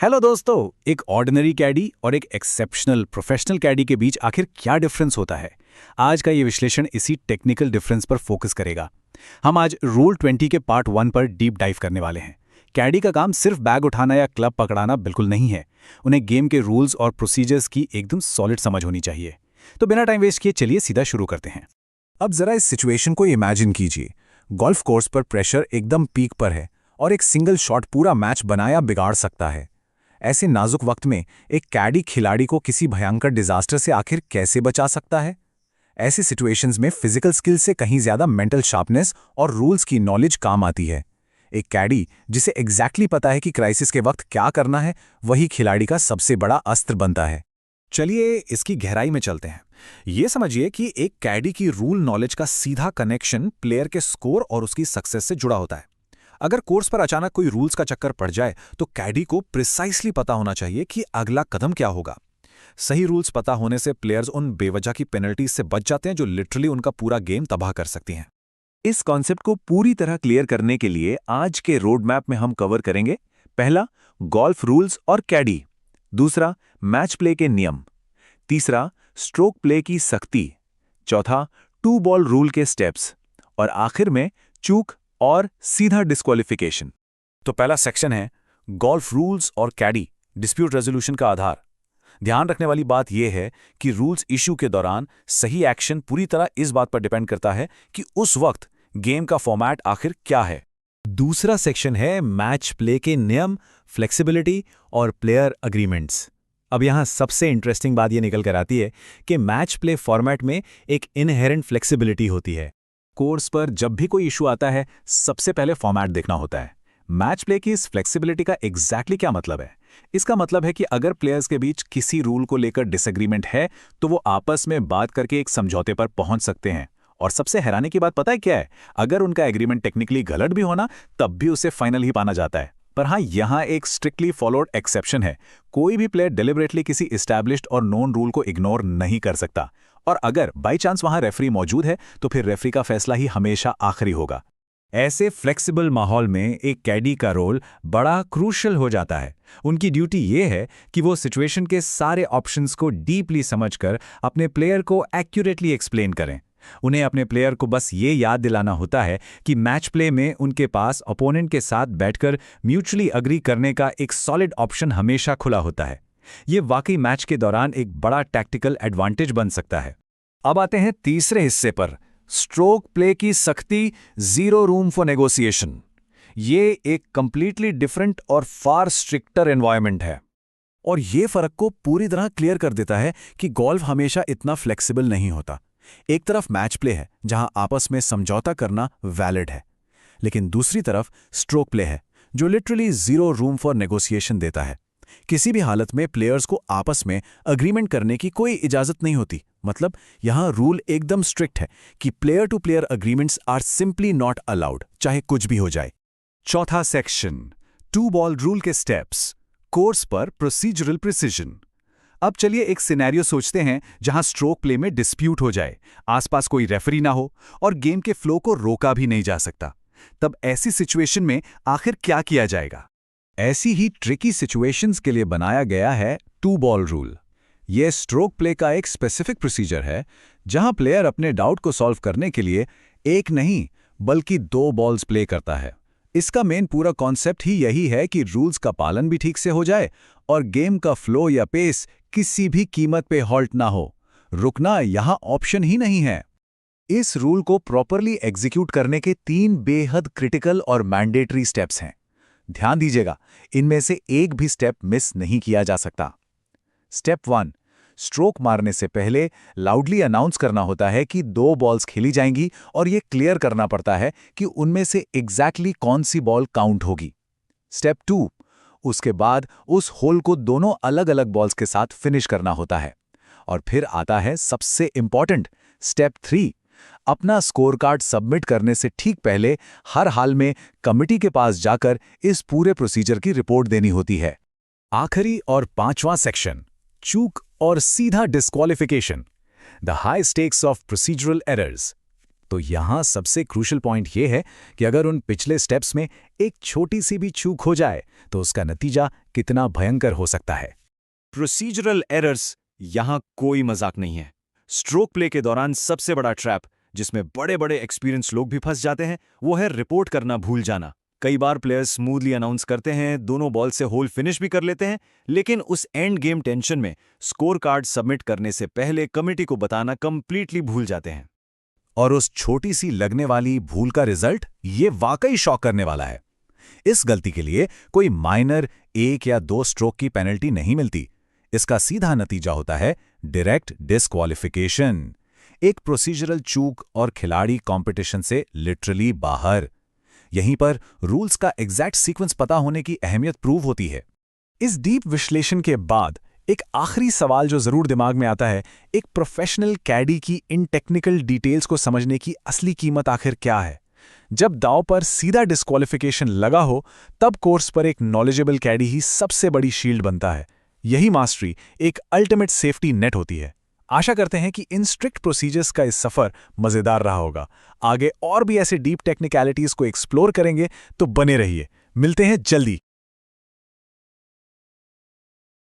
Hello दोस्तों, एक ordinary कैडी और एक एक्सेप्शनल प्रोफेशनल कैडी के बीच आखिर क्या डिफरेंस होता है। आज का ये विश्लेषण इसी टेक्निकल डिफरेंस पर फोकस करेगा। हम आज रूल 20 के पार्ट 1 पर डीप डाइव करने वाले हैं। कैडी का काम सिर्फ बैग उठाना या क्लब पकड़ाना बिल्कुल नहीं है। उन्हें गेम के रूल्स और प्रोसीजर्स की एकदम सॉलिड समझ होनी चाहिए। तो बिना टाइम वेस्ट किए चलिए सीधा शुरू करते हैं। अब जरा इस सिचुएशन को इमेजिन कीजिए। गोल्फ कोर्स पर प्रेशर एकदम पीक पर है और एक सिंगल शॉट पूरा मैच बनाया बिगाड़ सकता है। ऐसे नाजुक वक्त में एक कैडी खिलाड़ी को किसी भयंकर डिजास्टर से आखिर कैसे बचा सकता है? ऐसी सिचुएशंस में फिजिकल स्किल से कहीं ज्यादा मेंटल शार्पनेस और रूल्स की नॉलेज काम आती है। एक कैडी जिसे एग्जैक्टली पता है कि क्राइसिस के वक्त क्या करना है, वही खिलाड़ी का सबसे बड़ा अस्त्र बनता है। चलिए इसकी गहराई में चलते हैं। ये समझिए कि एक कैडी की रूल नॉलेज का सीधा कनेक्शन प्लेयर के स्कोर और उसकी सक्सेस से जुड़ा होता है। अगर कोर्स पर अचानक कोई रूल्स का चक्कर पड़ जाए तो कैडी को प्रिसाइसली पता होना चाहिए कि अगला कदम क्या होगा। सही रूल्स पता होने से प्लेयर्स उन बेवजह की पेनल्टीज से बच जाते हैं जो लिटरली उनका पूरा गेम तबाह कर सकती हैं। इस कॉन्सेप्ट को पूरी तरह क्लियर करने के लिए आज के रोड मैप में हम कवर करेंगे। पहला, गोल्फ रूल्स और कैडी। दूसरा, मैच प्ले के नियम। तीसरा, स्ट्रोक प्ले की सख्ती। चौथा, 2 बॉल रूल के स्टेप्स। और आखिर में चूक और सीधा डिस्क्वालिफिकेशन। तो पहला सेक्शन है गोल्फ रूल्स और कैडी, डिस्प्यूट रेजोल्यूशन का आधार। ध्यान रखने वाली बात यह है कि रूल्स इश्यू के दौरान सही एक्शन पूरी तरह इस बात पर डिपेंड करता है कि उस वक्त गेम का फॉर्मेट आखिर क्या है। दूसरा सेक्शन है मैच प्ले के नियम, फ्लेक्सिबिलिटी और प्लेयर अग्रीमेंट्स। अब यहां सबसे इंटरेस्टिंग बात यह निकल कर आती है कि मैच प्ले फॉर्मेट में एक इनहेरेंट फ्लेक्सिबिलिटी होती है। कोर्स पर जब भी कोई इशू आता है सबसे पहले फॉर्मेट देखना होता है। मैच प्ले की इस फ्लेक्सिबिलिटी का एग्जैक्टली क्या मतलब है? इसका मतलब है कि अगर प्लेयर्स के बीच किसी रूल को लेकर डिसएग्रीमेंट है तो वो आपस में बात करके एक समझौते पर पहुंच सकते हैं। और सबसे हैरानी की बात पता है क्या है? अगर उनका एग्रीमेंट टेक्निकली गलत भी होना तब भी उसे फाइनल ही पाना जाता है। पर हाँ, यहाँ एक स्ट्रिक्टली फॉलोड एक्सेप्शन है। कोई भी प्लेयर डिलिबरेटली किसी एस्टैब्लिश्ड और नोन रूल को इग्नोर नहीं कर सकता। और अगर बाई चांस वहां रेफरी मौजूद है तो फिर रेफरी का फैसला ही हमेशा आखिरी होगा। ऐसे फ्लेक्सिबल माहौल में एक कैडी का रोल बड़ा क्रूशियल हो जाता है। उनकी ड्यूटी ये है कि वो सिचुएशन के सारे ऑप्शंस को डीपली समझकर अपने प्लेयर को एक्यूरेटली एक्सप्लेन करें। उन्हें अपने प्लेयर को बस ये याद दिलाना होता है कि मैच प्ले में उनके पास ओपोनेंट के साथ बैठकर म्यूचुअली अग्री करने का एक सॉलिड ऑप्शन हमेशा खुला होता है। ये वाकई मैच के दौरान एक बड़ा टैक्टिकल एडवांटेज बन सकता है। अब आते हैं तीसरे हिस्से पर, स्ट्रोक प्ले की सख्ती, जीरो रूम फॉर नेगोशिएशन। ये एक कंप्लीटली डिफरेंट और फार स्ट्रिक्टर एनवायरनमेंट है और ये फर्क को पूरी तरह क्लियर कर देता है कि गोल्फ हमेशा इतना फ्लेक्सिबल नहीं होता। एक तरफ मैच प्ले है जहां आपस में समझौता करना वैलिड है, लेकिन दूसरी तरफ स्ट्रोक प्ले है जो literally zero room for negotiation देता है। किसी भी हालत में प्लेयर्स को आपस में अग्रीमेंट करने की कोई इजाजत नहीं होती। मतलब यहां रूल एकदम स्ट्रिक्ट है कि player to player agreements are simply not allowed, चाहे कुछ भी हो जाए। चौथा सेक्शन, 2 बॉल रूल के स्टेप्स, कोर्स पर प्रोसीजरल प्रिसीजन। अब चलिए एक सिनेरियो सोचते हैं जहां स्ट्रोक प्ले में डिस्प्यूट हो जाए, आसपास कोई रेफरी ना हो और गेम के फ्लो को रोका भी नहीं जा सकता। तब ऐसी सिचुएशन में आखिर क्या किया जाएगा? ऐसी ही ट्रिकी सिचुएशंस के लिए बनाया गया है 2 बॉल रूल। यह स्ट्रोक प्ले का एक स्पेसिफिक प्रोसीजर है जहां प्लेयर अपने डाउट को सॉल्व करने के लिए एक नहीं बल्कि 2 बॉल्स प्ले करता है। इसका मेन पूरा कॉन्सेप्ट ही यही है कि रूल्स का पालन भी ठीक से हो जाए और गेम का फ्लो या पेस किसी भी कीमत पे हॉल्ट ना हो। रुकना यहां ऑप्शन ही नहीं है। इस रूल को प्रॉपरली एग्जीक्यूट करने के 3 बेहद क्रिटिकल और मैंडेटरी स्टेप्स हैं। ध्यान दीजिएगा, इनमें से एक भी स्टेप मिस नहीं किया जा सकता। स्टेप 1, स्ट्रोक मारने से पहले लाउडली अनाउंस करना होता है कि 2 बॉल्स खेली जाएंगी और यह क्लियर करना पड़ता है कि उनमें से एग्जैक्टली कौन सी बॉल काउंट होगी। स्टेप 2, उसके बाद उस होल को दोनों अलग अलग बॉल्स के साथ फिनिश करना होता है। और फिर आता है सबसे इंपॉर्टेंट स्टेप 3, अपना स्कोर कार्ड सबमिट करने से ठीक पहले हर हाल में कमिटी के पास जाकर इस पूरे प्रोसीजर की रिपोर्ट देनी होती है। आखिरी और 5वां सेक्शन, चूक और सीधा disqualification, the high stakes of procedural errors. तो यहाँ सबसे क्रूशल पॉइंट ये है कि अगर उन पिछले स्टेप्स में एक छोटी सी भी चूक हो जाए तो उसका नतीजा कितना भयंकर हो सकता है। प्रोसीजरल एरर्स यहाँ कोई मजाक नहीं है। स्ट्रोक प्ले के दौरान सबसे बड़ा ट्रैप, जिसमें बड़े बड़े एक्सपीरियंस लोग भी फंस जाते हैं, वो है रिपोर्ट करना भूल जाना। कई बार प्लेयर्स स्मूथली अनाउंस करते हैं, दोनों बॉल से होल फिनिश भी कर लेते हैं, लेकिन उस एंड गेम टेंशन में स्कोर कार्ड सबमिट करने से पहले कमिटी को बताना कंप्लीटली भूल जाते हैं। और उस छोटी सी लगने वाली भूल का रिजल्ट ये वाकई शॉक करने वाला है। इस गलती के लिए कोई माइनर 1 या 2 स्ट्रोक की पेनल्टी नहीं मिलती। इसका सीधा नतीजा होता है डायरेक्ट डिस्क्वालिफिकेशन, एक प्रोसीजरल चूक और खिलाड़ी कंपटीशन से लिटरली बाहर। यहीं पर रूल्स का एग्जैक्ट सीक्वेंस पता होने की अहमियत प्रूव होती है। इस डीप विश्लेषण के बाद एक आखिरी सवाल जो जरूर दिमाग में आता है, एक प्रोफेशनल कैडी की इन टेक्निकल डिटेल्स को समझने की असली कीमत आखिर क्या है? जब दांव पर सीधा डिस्क्वालिफिकेशन लगा हो, तब कोर्स पर एक नॉलेजेबल कैडी ही सबसे बड़ी शील्ड बनता है। यही मास्टरी एक अल्टीमेट सेफ्टी नेट होती है। आशा करते हैं कि इन स्ट्रिक्ट प्रोसीजर्स का इस सफर मजेदार रहा होगा। आगे और भी ऐसे डीप टेक्निकलिटीज को एक्सप्लोर करेंगे, तो बने रहिए। मिलते हैं जल्दी।